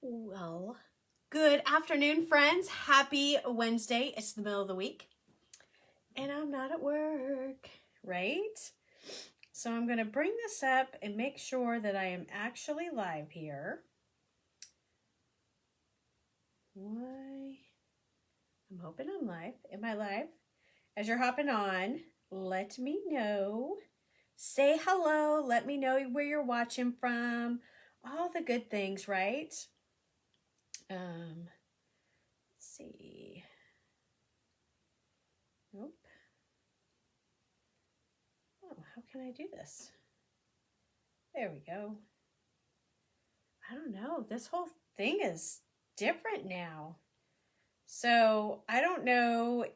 Well, good afternoon, friends. Happy Wednesday. It's the middle of the week, and I'm not at work, right? So I'm going to bring this up and make sure that I am actually live here. Why? I'm hoping I'm live. Am I live? As you're hopping on, let me know. Say hello. Let me know where you're watching from. All the good things, right? Let's see. Nope. Oh, how can I do this? There we go. I don't know. This whole thing is different now. So I don't know.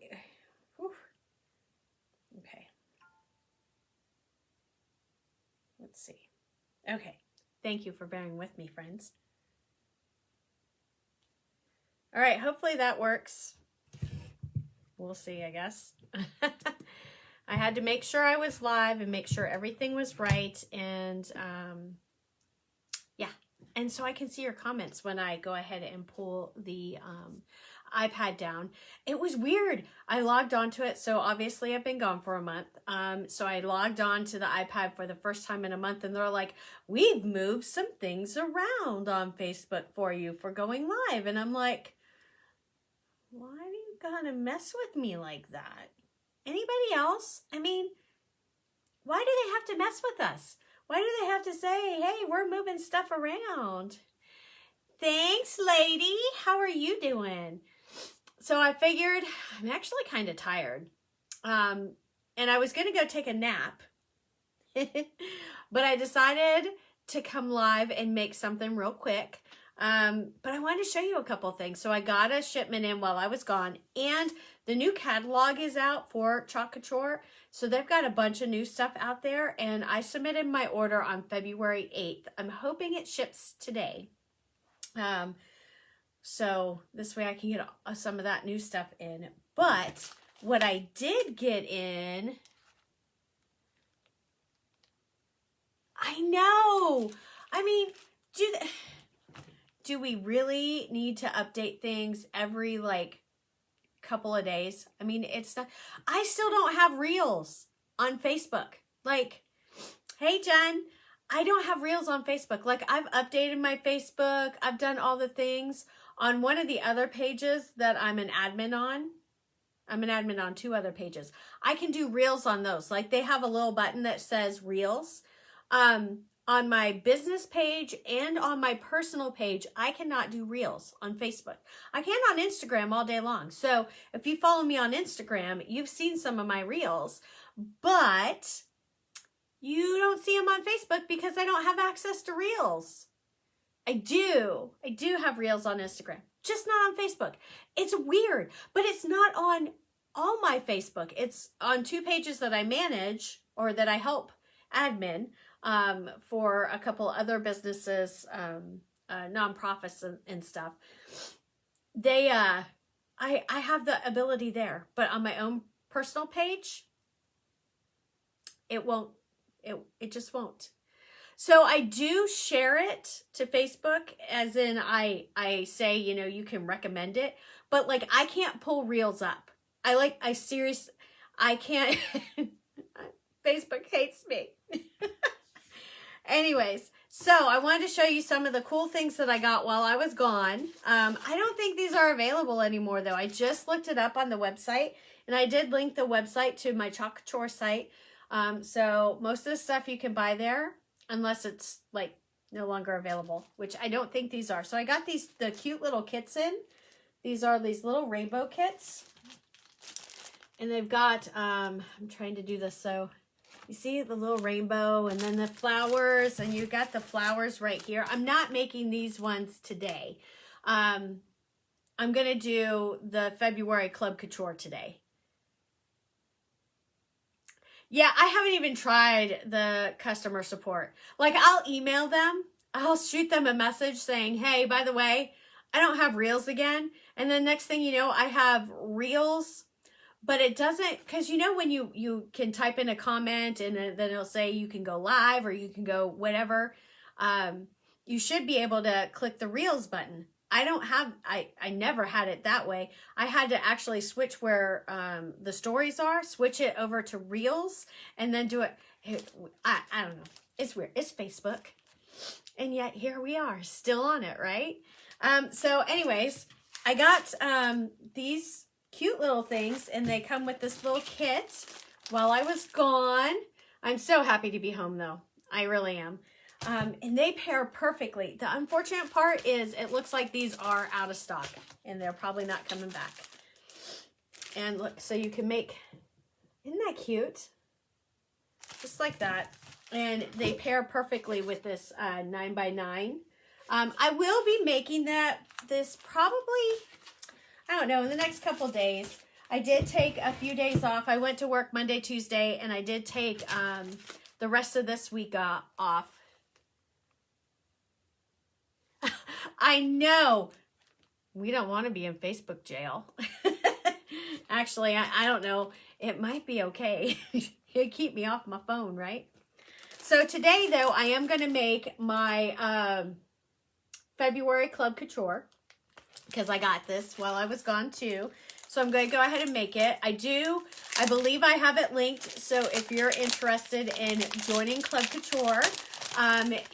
Whew. Okay. Let's see. Okay. Thank you for bearing with me, friends. All right. Hopefully that works. We'll see, I guess. I had to make sure I was live and make sure everything was right. And yeah. And so I can see your comments when I go ahead and pull the iPad down. It was weird. I logged onto it. So obviously I've been gone for a month. So I logged on to the iPad for the first time in a month, and they're like, we've moved some things around on Facebook for you for going live. And I'm like, why are you gonna mess with me like that? Anybody else? I mean, why do they have to mess with us? Why do they have to say, hey, we're moving stuff around? Thanks, lady. How are you doing? So I figured I'm actually kind of tired. And I was going to go take a nap. But I decided to come live and make something real quick. But I wanted to show you a couple things. So I got a shipment in while I was gone. And the new catalog is out for Couture. So they've got a bunch of new stuff out there. And I submitted my order on February 8th. I'm hoping it ships today. So this way I can get some of that new stuff in. But what I did get in, I know. I mean, do we really need to update things every couple of days? I mean, it's not. I still don't have reels on Facebook. Like, hey, Jen, I don't have reels on Facebook. Like, I've updated my Facebook. I've done all the things on one of the other pages that I'm an admin on. I'm an admin on 2 other pages. I can do reels on those. Like, they have a little button that says reels. On my business page and on my personal page, I cannot do reels on Facebook. I can on Instagram all day long. So if you follow me on Instagram, you've seen some of my reels, but you don't see them on Facebook because I don't have access to reels. I do have reels on Instagram, just not on Facebook. It's weird, but it's not on all my Facebook. It's on 2 pages that I manage or that I help admin for a couple other businesses, nonprofits and stuff. They, I have the ability there, but on my own personal page, it won't, it just won't. So I do share it to Facebook, as in I say, you know, you can recommend it, but like I can't pull reels up. I can't, Facebook hates me. Anyways, so I wanted to show you some of the cool things that I got while I was gone. I don't think these are available anymore though. I just looked it up on the website, and I did link the website to my Couture site. So most of the stuff you can buy there, unless it's like no longer available, which I don't think these are. So I got the cute little kits in. These are these little rainbow kits. And they've got, I'm trying to do this so you see the little rainbow and then the flowers, and you got the flowers right here. I'm not making these ones today. I'm going to do the February Club Couture today. Yeah, I haven't even tried the customer support. Like, I'll email them. I'll shoot them a message saying, hey, by the way, I don't have reels again. And then next thing you know, I have reels. But it doesn't, because you know when you can type in a comment and then it'll say you can go live or you can go whatever. you should be able to click the Reels button. I never had it that way. I had to actually switch where the stories are, switch it over to Reels, and then do it. I don't know. It's weird. It's Facebook. And yet here we are, still on it, right? So anyways, I got these cute little things, and they come with this little kit while I was gone. I'm so happy to be home, though. I really am. And they pair perfectly. The unfortunate part is it looks like these are out of stock, and they're probably not coming back. And look, so you can make, isn't that cute? Just like that. And they pair perfectly with this 9x9. I will be making this probably, I don't know, in the next couple days. I did take a few days off. I went to work Monday, Tuesday, and I did take the rest of this week off. I know. We don't want to be in Facebook jail. Actually, I don't know. It might be okay. It'd keep me off my phone, right? So today, though, I am going to make my February Club Couture because I got this while I was gone, too. So I'm going to go ahead and make it. I believe I have it linked. So if you're interested in joining Club Couture,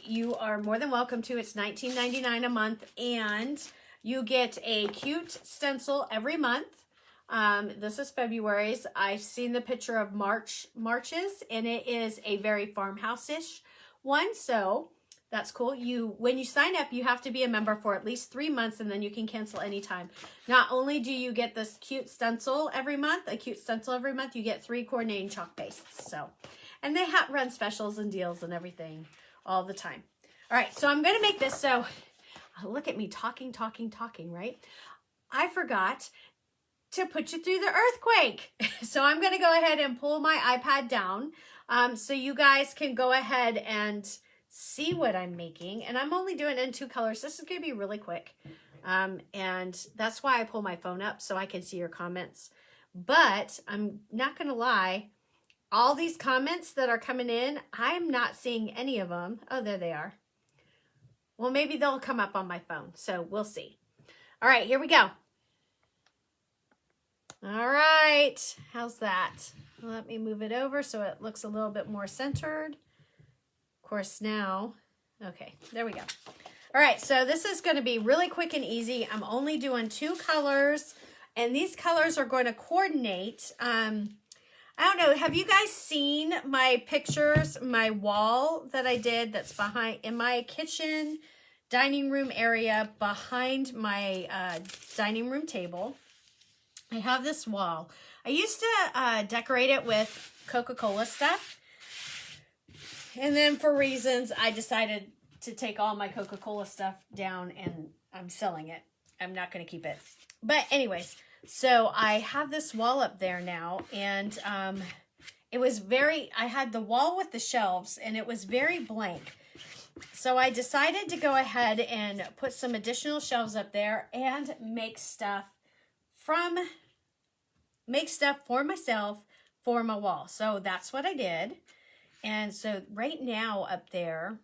you are more than welcome to. It's $19.99 a month, and you get a cute stencil every month. This is February's. I've seen the picture of March's, and it is a very farmhouse-ish one, so that's cool. When you sign up, you have to be a member for at least 3 months, and then you can cancel anytime. Not only do you get this cute stencil every month, you get 3 coordinating chalk pastes. So, and they run specials and deals and everything all the time. All right, so I'm going to make this. So look at me talking, right? I forgot to put you through the earthquake. So I'm going to go ahead and pull my iPad down so you guys can go ahead and see what I'm making. And I'm only doing it in 2 colors. This is going to be really quick. And that's why I pull my phone up so I can see your comments. But I'm not going to lie. All these comments that are coming in, I'm not seeing any of them. Oh, there they are. Well, maybe they'll come up on my phone. So we'll see. All right, here we go. All right, how's that? Let me move it over so it looks a little bit more centered. Of course now, okay, there we go. All right, so this is going to be really quick and easy. I'm only doing 2 colors, and these colors are going to coordinate. I don't know, have you guys seen my pictures, my wall that I did that's behind in my kitchen, dining room area behind my dining room table? I have this wall. I used to decorate it with Coca-Cola stuff. And then for reasons, I decided to take all my Coca-Cola stuff down, and I'm selling it. I'm not going to keep it. But anyways, so I have this wall up there now, and it was I had the wall with the shelves, and it was very blank. So I decided to go ahead and put some additional shelves up there and make stuff for myself for my wall. So that's what I did. And so right now up there,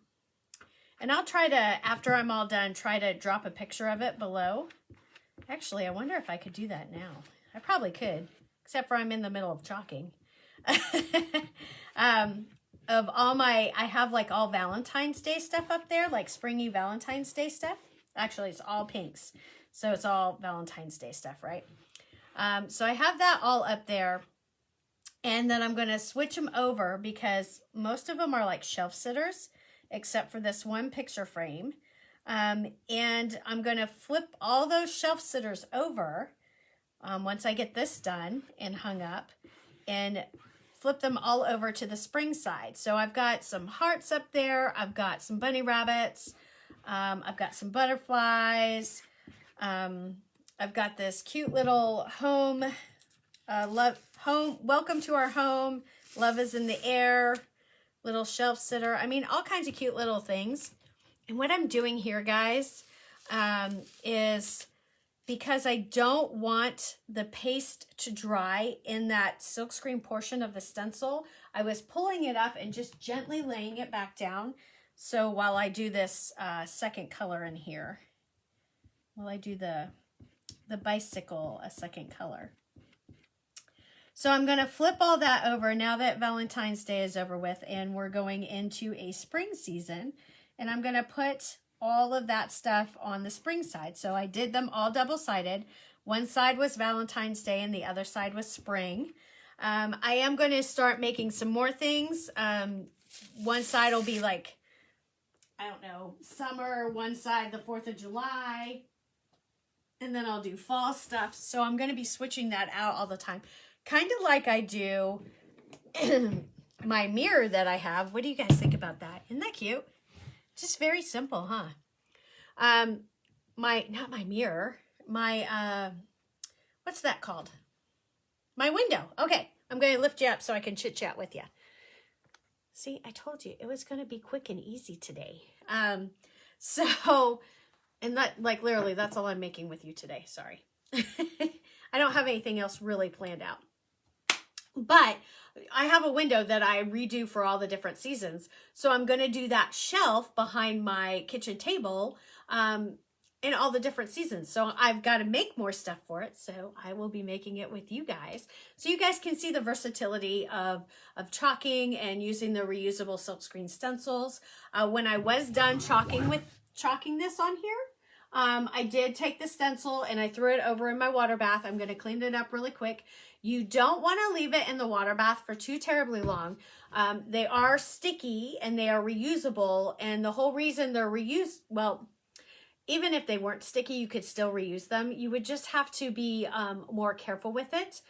and I'll try to, after I'm all done, try to drop a picture of it below. Actually, I wonder if I could do that now. I probably could, except for I'm in the middle of chalking. Of all I have like all Valentine's Day stuff up there, like springy Valentine's Day stuff. Actually, it's all pinks. So it's all Valentine's Day stuff, right? So I have that all up there, and then I'm going to switch them over because most of them are like shelf sitters, except for this one picture frame. And I'm going to flip all those shelf sitters over once I get this done and hung up, and flip them all over to the spring side. So I've got some hearts up there. I've got some bunny rabbits. I've got some butterflies. I've got this cute little home, welcome to our home, love is in the air, little shelf sitter. I mean, all kinds of cute little things. And what I'm doing here, guys, is because I don't want the paste to dry in that silkscreen portion of the stencil, I was pulling it up and just gently laying it back down So while I do this second color in here, while I do the bicycle a second color. So I'm going to flip all that over now that Valentine's Day is over with and we're going into a spring season. And I'm going to put all of that stuff on the spring side. So I did them all double-sided. One side was Valentine's Day and the other side was spring. I am going to start making some more things. One side will be like, I don't know, summer. One side, the 4th of July. And then I'll do fall stuff. So I'm going to be switching that out all the time. Kind of like I do my mirror that I have. What do you guys think about that? Isn't that cute? Just very simple, huh? Not my mirror, my, what's that called? My window. Okay, I'm going to lift you up so I can chit chat with you. See, I told you it was going to be quick and easy today. And that, like, literally, that's all I'm making with you today. Sorry. I don't have anything else really planned out. But I have a window that I redo for all the different seasons. So I'm going to do that shelf behind my kitchen table in all the different seasons. So I've got to make more stuff for it. So I will be making it with you guys. So you guys can see the versatility of chalking and using the reusable silkscreen stencils. When I was done chalking this on here, I did take the stencil and I threw it over in my water bath. I'm going to clean it up really quick. You don't want to leave it in the water bath for too terribly long. They are sticky and they are reusable. And the whole reason they're reused, well, even if they weren't sticky, you could still reuse them. You would just have to be more careful with it.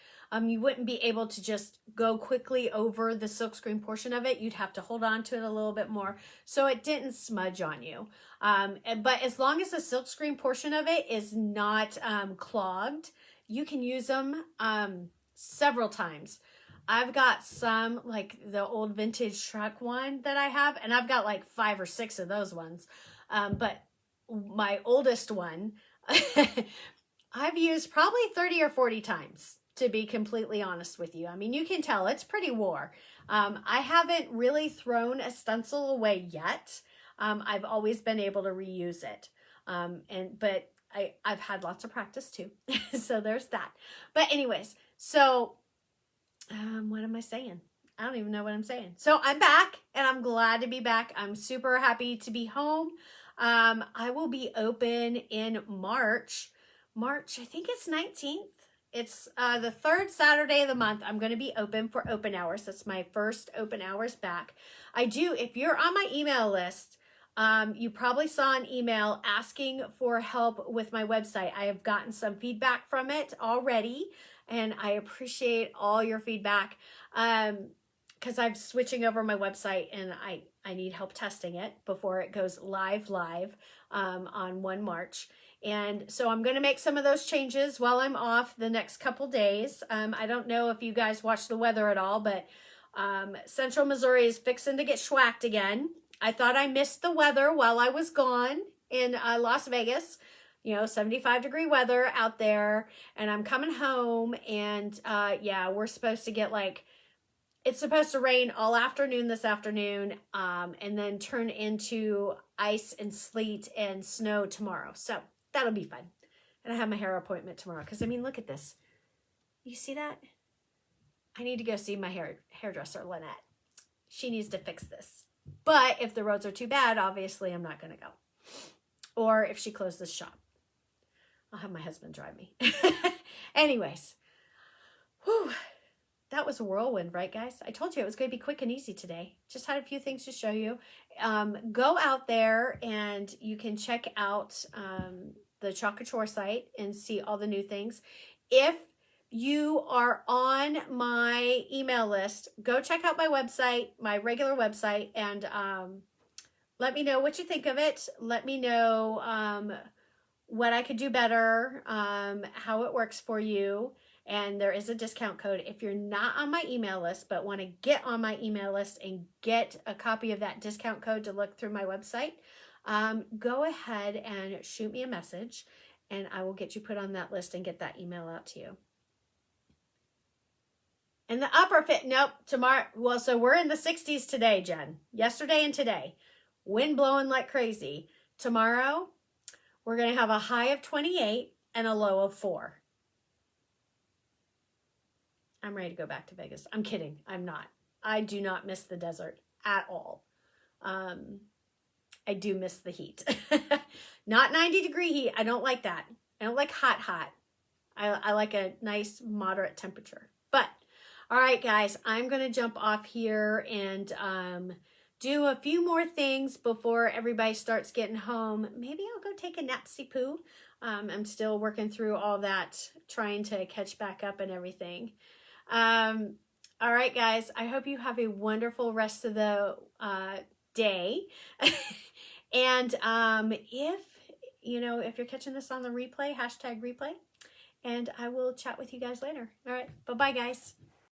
You wouldn't be able to just go quickly over the silkscreen portion of it. You'd have to hold on to it a little bit more so it didn't smudge on you. But as long as the silkscreen portion of it is not clogged, you can use them several times. I've got some, like the old vintage truck one that I have, and I've got like 5 or 6 of those ones. But my oldest one, I've used probably 30 or 40 times, to be completely honest with you. I mean, you can tell it's pretty wore. I haven't really thrown a stencil away yet. I've always been able to reuse it. But I've had lots of practice too. So there's that. But anyways, so what am I saying? I don't even know what I'm saying. So I'm back and I'm glad to be back. I'm super happy to be home. I will be open in March. I think it's 19th. It's the 3rd Saturday of the month. I'm going to be open for open hours. That's my first open hours back. If you're on my email list, you probably saw an email asking for help with my website. I have gotten some feedback from it already, and I appreciate all your feedback because I'm switching over my website and I need help testing it before it goes live on 1 March. And so I'm going to make some of those changes while I'm off the next couple days. I don't know if you guys watch the weather at all, but Central Missouri is fixing to get schwacked again. I thought I missed the weather while I was gone in Las Vegas. 75-degree weather out there. And I'm coming home and yeah, we're supposed to get it's supposed to rain all afternoon this afternoon and then turn into ice and sleet and snow tomorrow. So that'll be fun. And I have my hair appointment tomorrow because, I mean, look at this. You see that? I need to go see my hairdresser, Lynette. She needs to fix this. But if the roads are too bad, obviously I'm not going to go. Or if she closed the shop, I'll have my husband drive me. Anyways, whew, that was a whirlwind, right, guys? I told you it was going to be quick and easy today. Just had a few things to show you. Go out there and you can check out the Couture site and see all the new things. If you are on my email list, go check out my website, my regular website, and let me know what you think of it. Let me know what I could do better, how it works for you. And there is a discount code. If you're not on my email list, but want to get on my email list and get a copy of that discount code to look through my website, go ahead and shoot me a message and I will get you put on that list and get that email out to you. And the upper fit, nope, tomorrow. Well, so we're in the 60s today, Jen. Yesterday and today. wind blowing like crazy. Tomorrow, we're going to have a high of 28 and a low of 4. I'm ready to go back to Vegas. I'm kidding. I'm not. I do not miss the desert at all. I do miss the heat. Not 90-degree heat. I don't like that. I don't like hot. I like a nice moderate temperature. But, all right, guys, I'm going to jump off here and do a few more things before everybody starts getting home. Maybe I'll go take a napsy poo. I'm still working through all that, trying to catch back up and everything. All right, guys, I hope you have a wonderful rest of the day. And if you're catching this on the replay, #replay, and I will chat with you guys later. All right, bye-bye, guys.